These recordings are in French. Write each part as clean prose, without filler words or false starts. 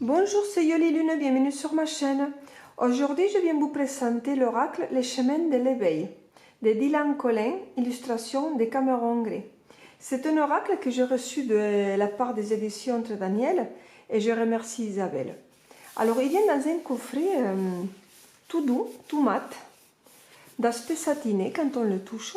Bonjour, c'est Yoli Lune, bienvenue sur ma chaîne. Aujourd'hui, je viens vous présenter l'oracle Les chemins de l'éveil de Dylan Collin, illustration de Cameron Gray. C'est un oracle que j'ai reçu de la part des éditions Entre Daniel et je remercie Isabelle. Alors, il vient dans un coffret tout doux, tout mat, d'aspect satiné quand on le touche.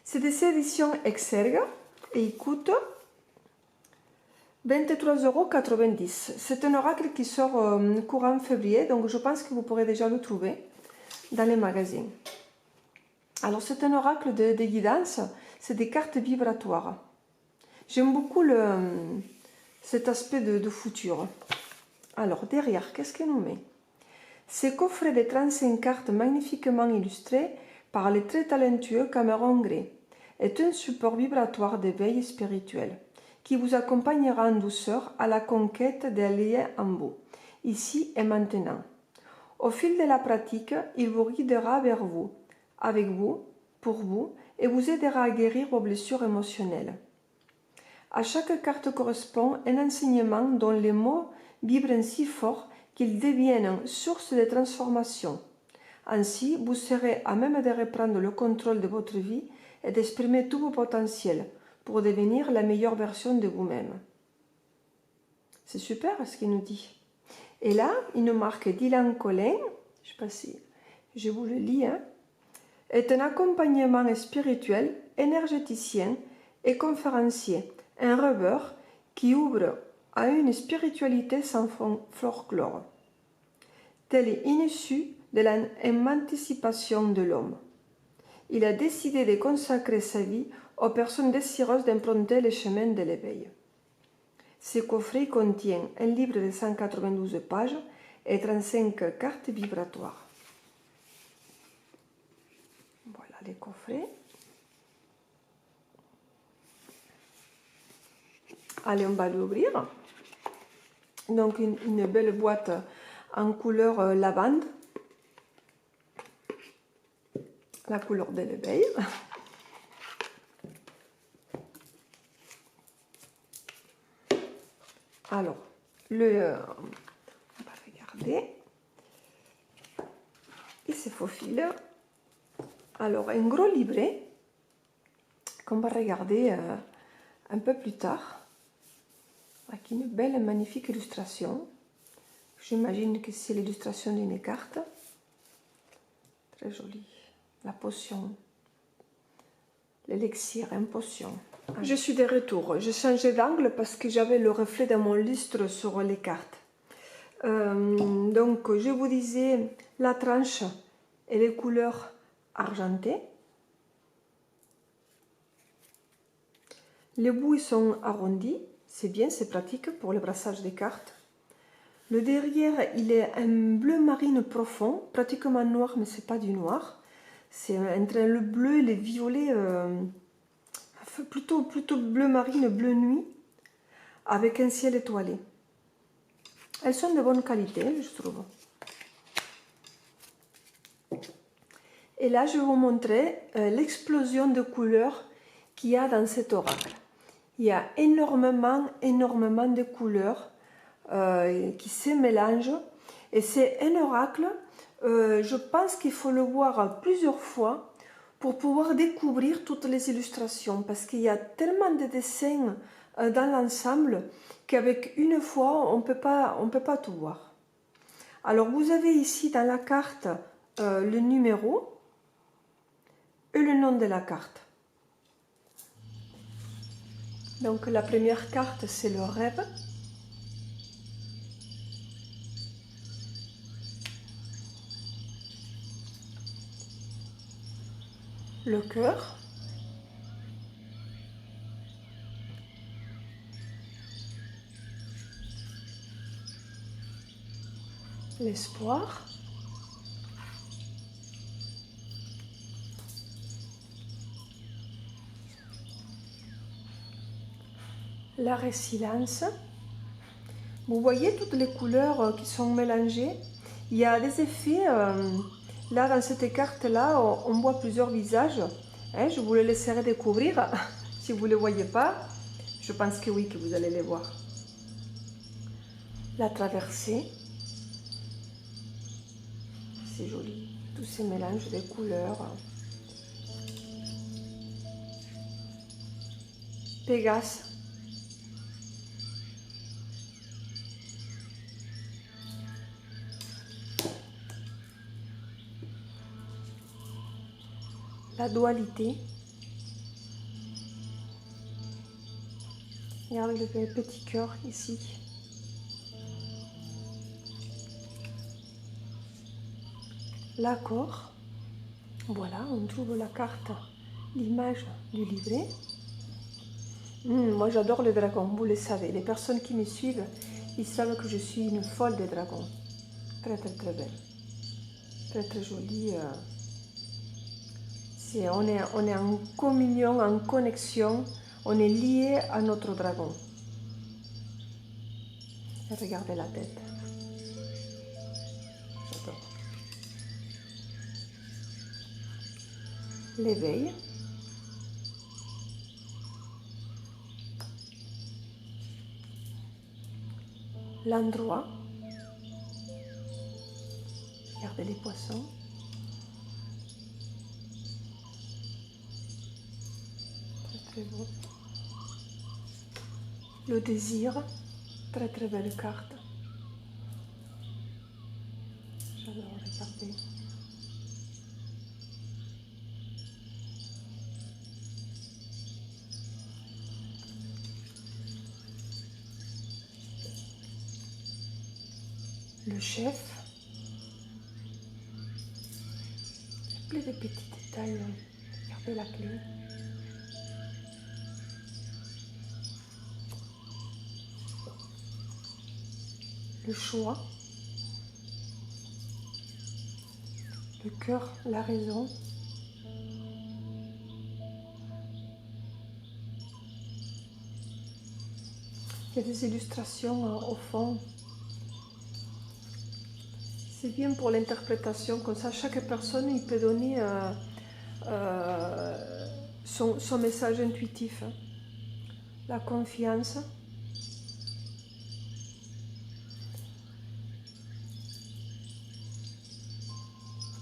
C'est des éditions Exergue et il coûte 23,90 €. C'est un oracle qui sort courant février, donc je pense que vous pourrez déjà le trouver dans les magasins. Alors c'est un oracle de guidance, c'est des cartes vibratoires. J'aime beaucoup cet aspect de futur. Alors derrière, qu'est-ce qu'il nous met? Ce coffret de 35 cartes magnifiquement illustrées par le très talentueux Cameron Gray est un support vibratoire d'éveil spirituel qui vous accompagnera en douceur à la conquête des liens en vous, ici et maintenant. Au fil de la pratique, il vous guidera vers vous, avec vous, pour vous, et vous aidera à guérir vos blessures émotionnelles. À chaque carte correspond un enseignement dont les mots vibrent si fort qu'ils deviennent source de transformation. Ainsi, vous serez à même de reprendre le contrôle de votre vie et d'exprimer tous vos potentiels, pour devenir la meilleure version de vous-même. C'est super ce qu'il nous dit. Et là, il nous marque Dylan Collin, je ne sais pas si je vous le lis, est un accompagnement spirituel, énergéticien et conférencier, un rêveur qui ouvre à une spiritualité sans folklore. Telle est issue de l'émancipation de l'homme. Il a décidé de consacrer sa vie aux personnes désireuses d'emprunter les chemins de l'éveil. Ce coffret contient un livre de 192 pages et 35 cartes vibratoires. Voilà les coffrets. Allez, on va l'ouvrir. Donc une belle boîte en couleur lavande, la couleur de l'éveil. Alors, on va regarder. Il se faufile. Alors, un gros livret qu'on va regarder un peu plus tard. Avec une belle, magnifique illustration. J'imagine que c'est l'illustration d'une carte. Très jolie. La potion. L'élixir, une potion. Je suis de retour. J'ai changé d'angle parce que j'avais le reflet de mon lustre sur les cartes. Donc, je vous disais, la tranche et les couleurs argentées. Les bouts sont arrondis. C'est bien, c'est pratique pour le brassage des cartes. Le derrière, il est un bleu marine profond, pratiquement noir, mais c'est pas du noir. C'est entre le bleu et le violet, plutôt bleu marine, bleu nuit, avec un ciel étoilé. Elles sont de bonne qualité, je trouve. Et là, je vais vous montrer l'explosion de couleurs qu'il y a dans cet oracle. Il y a énormément de couleurs qui se mélangent. Et c'est un oracle, je pense qu'il faut le voir plusieurs fois pour pouvoir découvrir toutes les illustrations. Parce qu'il y a tellement de dessins dans l'ensemble qu'avec une fois, on peut pas tout voir. Alors, vous avez ici dans la carte le numéro et le nom de la carte. Donc la première carte, c'est le rêve. Le cœur. L'espoir. La résilience. Vous voyez toutes les couleurs qui sont mélangées. Il y a des effets, là dans cette carte-là, on voit plusieurs visages. Je vous les laisserai découvrir. Si vous ne les voyez pas, je pense que oui, que vous allez les voir. la traversée. C'est joli, tous ces mélanges de couleurs. Pégase. La dualité. Regardez le petit cœur ici. L'accord. Voilà, on trouve la carte, l'image du livret. Moi j'adore les dragons, vous le savez. Les personnes qui me suivent, ils savent que je suis une folle des dragons. Très très très belle. Très très jolie. On est en communion, en connexion. On est lié à notre dragon. Et regardez la tête. J'adore. L'éveil. L'endroit. Regardez les poissons. Très très beau. Le désir. Très très belle carte. J'adore regarder. Le chef. Plein de petits détails. Regardez la clé. Le choix. Le cœur, la raison. Il y a des illustrations au fond. C'est bien pour l'interprétation, comme ça chaque personne il peut donner son message intuitif. La confiance.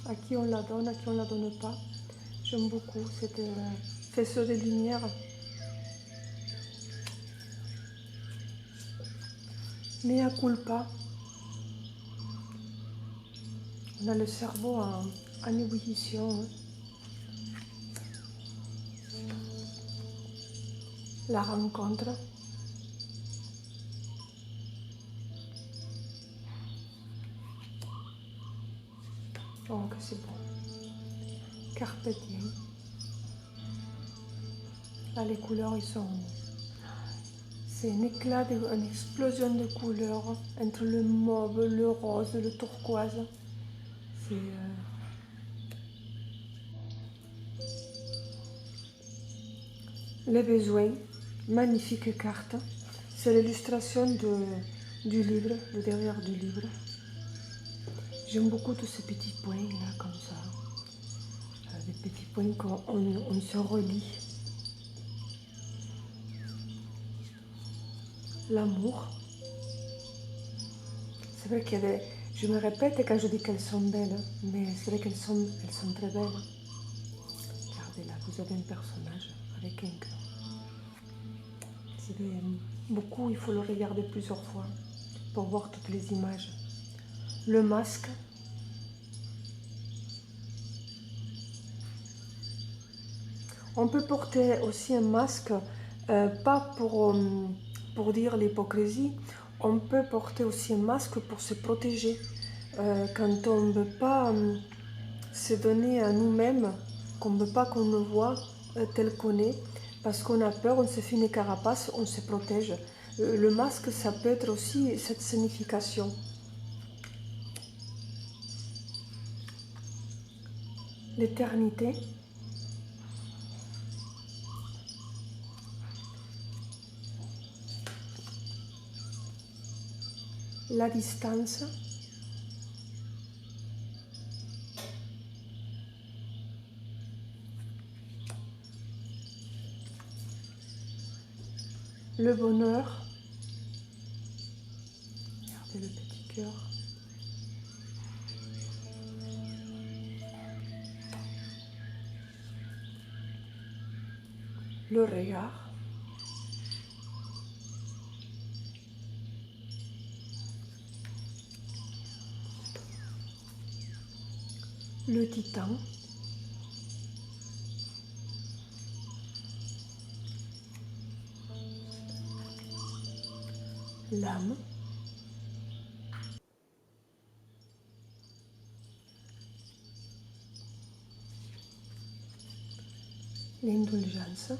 À qui on la donne, à qui on ne la donne pas. J'aime beaucoup cette faisceau de lumière. Mea culpa. On a le cerveau en ébullition. La rencontre. Oh, que c'est bon. Carpe diem. Là, les couleurs, ils sont... C'est un éclat, une explosion de couleurs entre le mauve, le rose, le turquoise. C'est... Les besoins, magnifique carte. C'est l'illustration du livre, le derrière du livre. J'aime beaucoup tous ces petits points là, comme ça. Des petits points qu'on se relie. L'amour. C'est vrai qu'il y a des... Je me répète quand je dis qu'elles sont belles, mais c'est vrai qu'elles sont très belles. Regardez là, vous avez un personnage avec un cœur. Beaucoup, il faut le regarder plusieurs fois pour voir toutes les images. Le masque. On peut porter aussi un masque, pas pour dire l'hypocrisie, on peut porter aussi un masque pour se protéger. Quand on ne veut pas se donner à nous-mêmes, qu'on ne veut pas qu'on nous voit tel qu'on est, parce qu'on a peur, on se fait une carapace, on se protège. Le masque, ça peut être aussi cette signification. L'éternité. La distance. Le bonheur. cœur. Le regard. Le titan. L'âme. L'indulgence.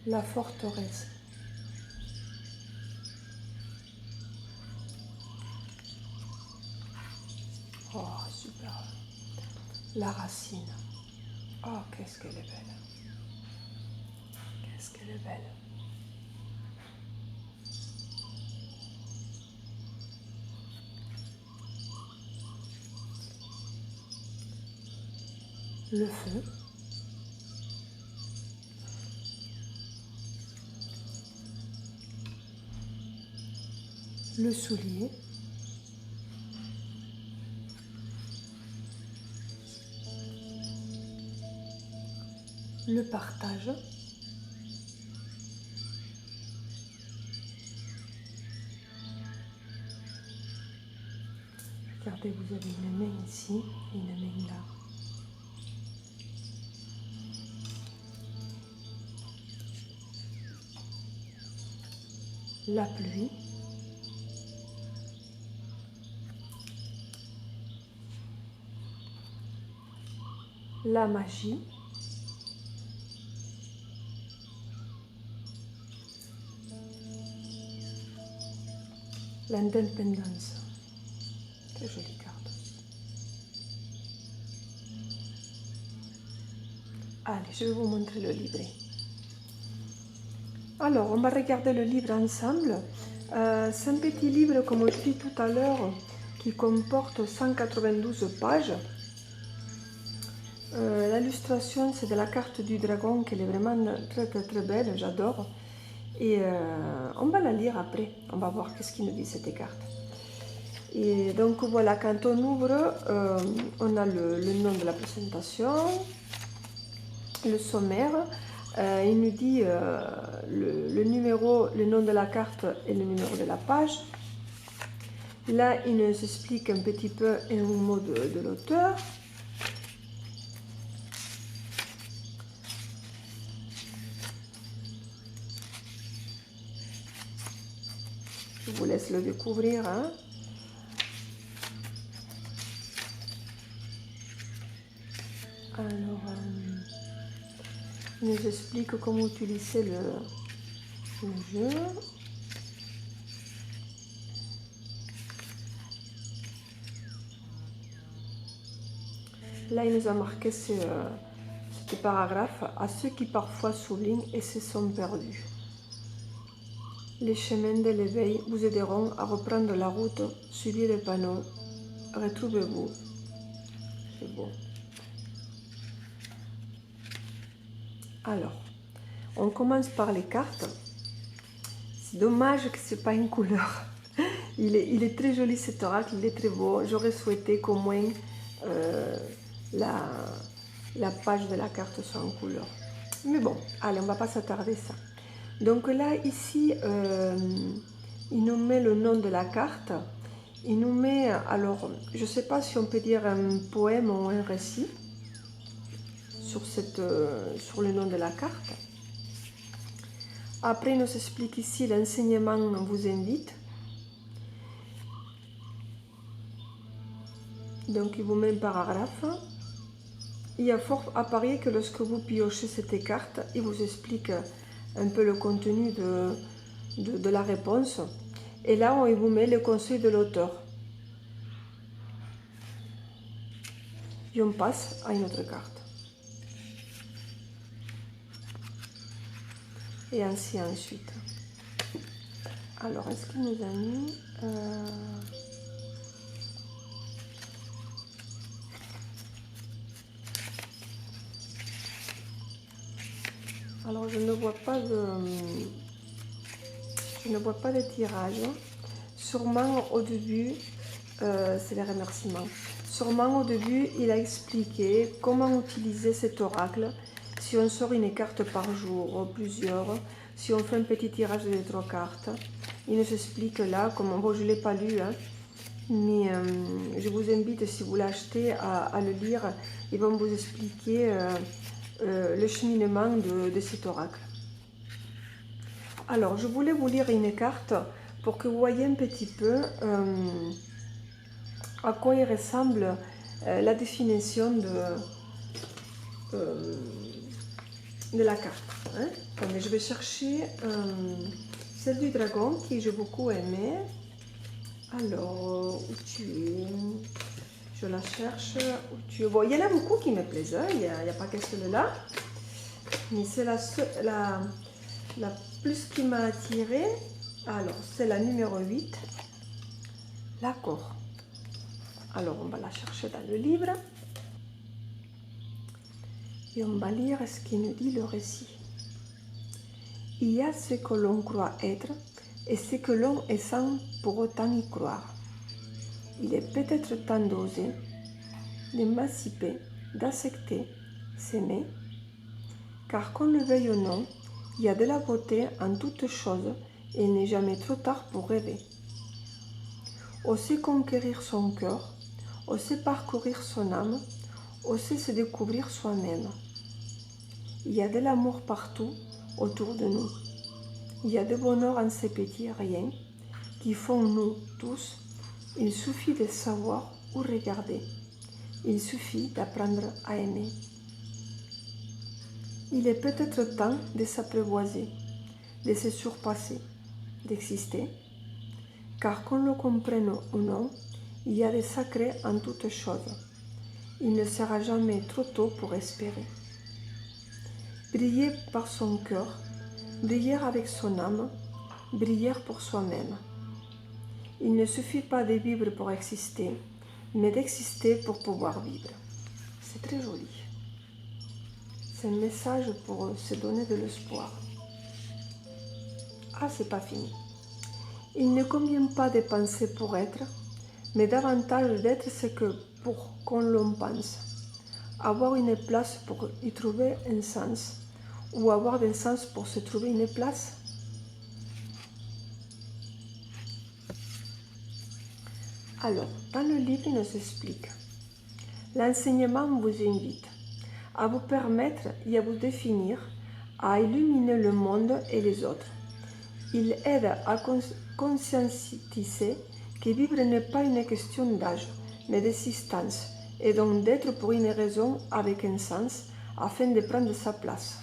La forteresse. Oh, super. La racine. Oh, qu'est-ce qu'elle est belle. Qu'est-ce qu'elle est belle. Le feu. Le soulier. Le partage. Regardez, vous avez une main ici et une main là. La pluie. La magie. L'indépendance. Très jolie carte aussi. Allez, je vais vous montrer le livret. Alors, on va regarder le livre ensemble. C'est un petit livre, comme je dis tout à l'heure, qui comporte 192 pages. L'illustration, c'est de la carte du dragon, qui est vraiment très belle, j'adore. Et on va la lire après, on va voir qu'est-ce qu'il nous dit cette carte. Et donc voilà, quand on ouvre, on a le nom de la présentation, le sommaire. Il nous dit le numéro, le nom de la carte et le numéro de la page. Là, il nous explique un petit peu un mot de l'auteur. Je vous laisse le découvrir. Hein. Alors, il nous explique comment utiliser le jeu. Là, il nous a marqué ce paragraphe à ceux qui parfois soulignent et se sont perdus. Les chemins de l'éveil vous aideront à reprendre la route, suivez les panneaux, retrouvez-vous. C'est beau. Alors, on commence par les cartes. C'est dommage que ce n'est pas une couleur. Il est très joli cet oracle, il est très beau. J'aurais souhaité qu'au moins la page de la carte soit en couleur. Mais bon, allez, on ne va pas s'attarder ça. Donc là, ici, il nous met le nom de la carte. Il nous met, alors, je ne sais pas si on peut dire un poème ou un récit sur le nom de la carte. Après, il nous explique ici l'enseignement vous invite. Donc, il vous met un paragraphe. Il y a fort à parier que lorsque vous piochez cette carte, il vous explique un peu le contenu de la réponse. Et là, il vous met le conseil de l'auteur. Et on passe à une autre carte. Et ainsi ensuite. Alors, est-ce qu'il nous a mis... Alors je ne vois pas de tirage. Sûrement au début, c'est les remerciements. Sûrement au début, il a expliqué comment utiliser cet oracle. Si on sort une carte par jour, plusieurs, si on fait un petit tirage de 3 cartes. Il nous explique là, comment, bon je ne l'ai pas lu, hein, mais je vous invite, si vous l'achetez, à le lire. Ils vont vous expliquer le cheminement de cet oracle. Alors, je voulais vous lire une carte pour que vous voyez un petit peu à quoi il ressemble la définition de la carte. Hein. Attendez, je vais chercher celle du dragon que j'ai beaucoup aimé. Alors, où tu es? Je la cherche. Où tu es? Bon, il y en a beaucoup qui me plaisent, hein. Il n'y a pas que celle-là. Mais c'est la plus qui m'a attirée. Alors, c'est la numéro 8. L'accord. Alors, on va la chercher dans le livre. Et on va lire ce qui nous dit le récit. Il y a ce que l'on croit être et ce que l'on est sans pour autant y croire. Il est peut-être temps d'oser, d'émanciper, d'accepter, s'aimer, car qu'on le veuille ou non, il y a de la beauté en toutes choses et il n'est jamais trop tard pour rêver. Oser conquérir son cœur, oser parcourir son âme, oser se découvrir soi-même. Il y a de l'amour partout autour de nous. Il y a de bonheur en ces petits riens qui font nous tous. Il suffit de savoir où regarder. Il suffit d'apprendre à aimer. Il est peut-être temps de s'apprivoiser, de se surpasser, d'exister, car qu'on le comprenne ou non, il y a des sacrés en toutes choses. Il ne sera jamais trop tôt pour espérer. Briller par son cœur, briller avec son âme, briller pour soi-même. Il ne suffit pas de vivre pour exister, mais d'exister pour pouvoir vivre. C'est très joli. C'est un message pour se donner de l'espoir. Ah, c'est pas fini. Il ne convient pas de penser pour être, mais davantage d'être ce que pour qu'on l'on pense. Avoir une place pour y trouver un sens, ou avoir un sens pour se trouver une place. Alors, dans le livre, il nous explique. L'enseignement vous invite à vous permettre et à vous définir, à illuminer le monde et les autres. Il aide à conscientiser que vivre n'est pas une question d'âge, mais d'existence, et donc d'être pour une raison avec un sens, afin de prendre sa place.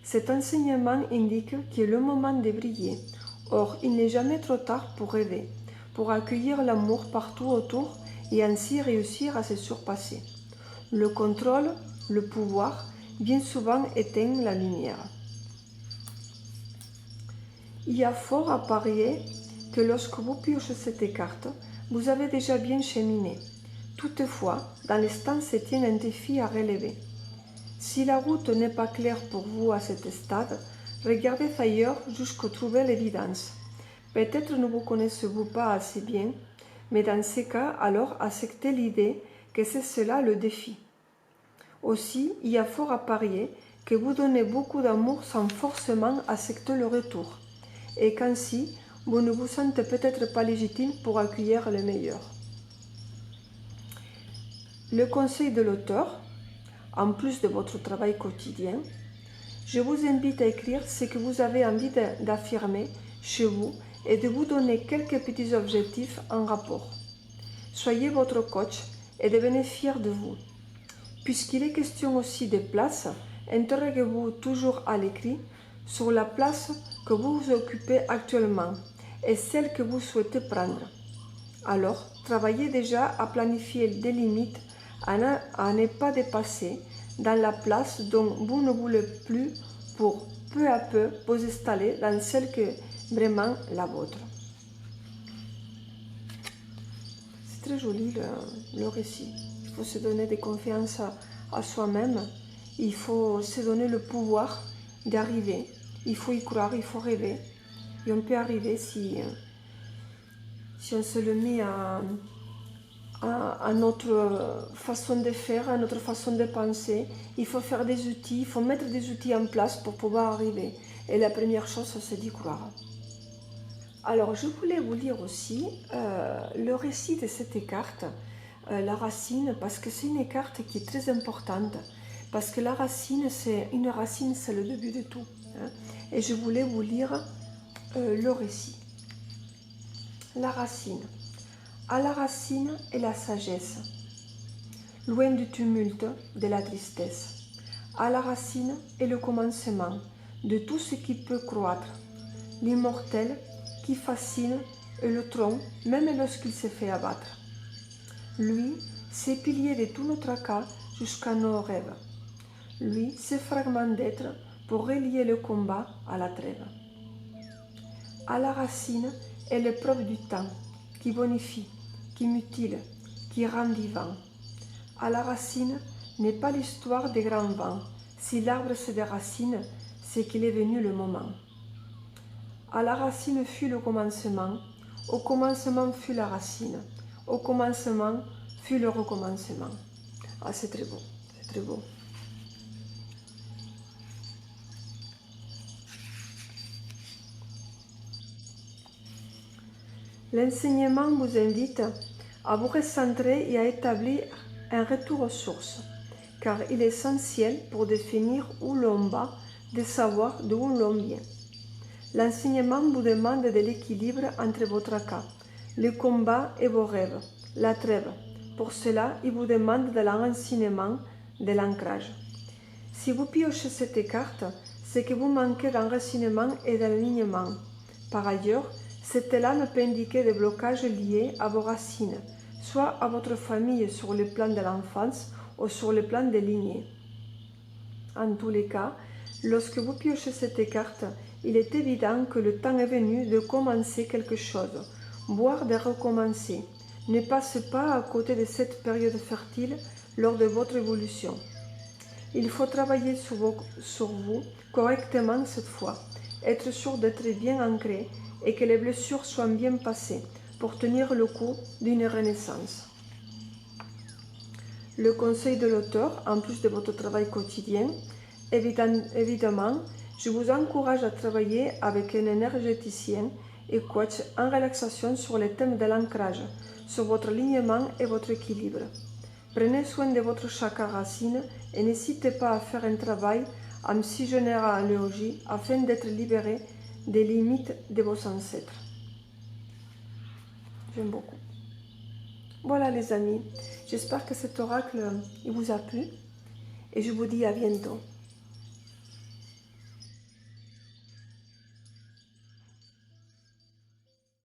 Cet enseignement indique qu'il est le moment de briller. Or, il n'est jamais trop tard pour rêver, pour accueillir l'amour partout autour et ainsi réussir à se surpasser. Le contrôle, le pouvoir, bien souvent éteint la lumière. Il y a fort à parier que lorsque vous piochez cette carte, vous avez déjà bien cheminé. Toutefois, dans l'instant se tient un défi à relever. Si la route n'est pas claire pour vous à cet stade, regardez ailleurs jusqu'à trouver l'évidence. Peut-être ne vous connaissez-vous pas assez bien, mais dans ces cas, alors acceptez l'idée que c'est cela le défi. Aussi, il y a fort à parier que vous donnez beaucoup d'amour sans forcément accepter le retour, et qu'ainsi, vous ne vous sentez peut-être pas légitime pour accueillir le meilleur. Le conseil de l'auteur, en plus de votre travail quotidien, je vous invite à écrire ce que vous avez envie d'affirmer chez vous et de vous donner quelques petits objectifs en rapport. Soyez votre coach et devenez fier de vous. Puisqu'il est question aussi de place, interroguez-vous toujours à l'écrit sur la place que vous occupez actuellement et celle que vous souhaitez prendre. Alors, travaillez déjà à planifier des limites à ne pas dépasser dans la place dont vous ne voulez plus pour peu à peu vous installer dans celle qui est vraiment la vôtre. C'est très joli le récit. Il faut se donner de confiance à soi-même il faut se donner le pouvoir d'arriver. Il faut y croire, il faut rêver. Et on peut arriver si on se le met à notre façon de faire, à notre façon de penser. Il faut faire des outils, il faut mettre des outils en place pour pouvoir arriver. Et la première chose, c'est d'y croire. Alors, je voulais vous lire aussi le récit de cette carte, la racine, parce que c'est une carte qui est très importante. Parce que la racine, c'est le début de tout. Hein. Et je voulais vous lire le récit. La racine. À la racine est la sagesse, loin du tumulte de la tristesse. À la racine est le commencement de tout ce qui peut croître, l'immortel qui fascine et le tronc même lorsqu'il se fait abattre. Lui, c'est pilier de tout notre cas jusqu'à nos rêves. Lui, c'est fragment d'être pour relier le combat à la trêve. À la racine est l'épreuve du temps qui bonifie, qui mutile, qui rend vivant. À la racine n'est pas l'histoire des grands vents. Si l'arbre se déracine, c'est qu'il est venu le moment. À la racine fut le commencement, au commencement fut la racine, au commencement fut le recommencement. Ah, c'est très beau, c'est très beau. L'enseignement vous invite à vous recentrer et à établir un retour aux sources, car il est essentiel pour définir où l'on va, de savoir d'où l'on vient. L'enseignement vous demande de l'équilibre entre votre cas, le combat et vos rêves, la trêve. Pour cela, il vous demande de l'enracinement, de l'ancrage. Si vous piochez cette carte, c'est que vous manquez d'enracinement et d'alignement. Par ailleurs, cette lame peut indiquer des blocages liés à vos racines, soit à votre famille sur le plan de l'enfance ou sur le plan des lignées. En tous les cas, lorsque vous piochez cette carte, il est évident que le temps est venu de commencer quelque chose, voire de recommencer. Ne passe pas à côté de cette période fertile lors de votre évolution. Il faut travailler sur vous correctement cette fois, être sûr d'être bien ancré et que les blessures soient bien passées pour tenir le coup d'une renaissance. Le conseil de l'auteur, en plus de votre travail quotidien, évidemment, je vous encourage à travailler avec un énergéticien et coach en relaxation sur les thèmes de l'ancrage, sur votre alignement et votre équilibre. Prenez soin de votre chakra racine et n'hésitez pas à faire un travail en psychoneurobiologie afin d'être libéré des limites de vos ancêtres. J'aime beaucoup. Voilà les amis, j'espère que cet oracle vous a plu et je vous dis à bientôt.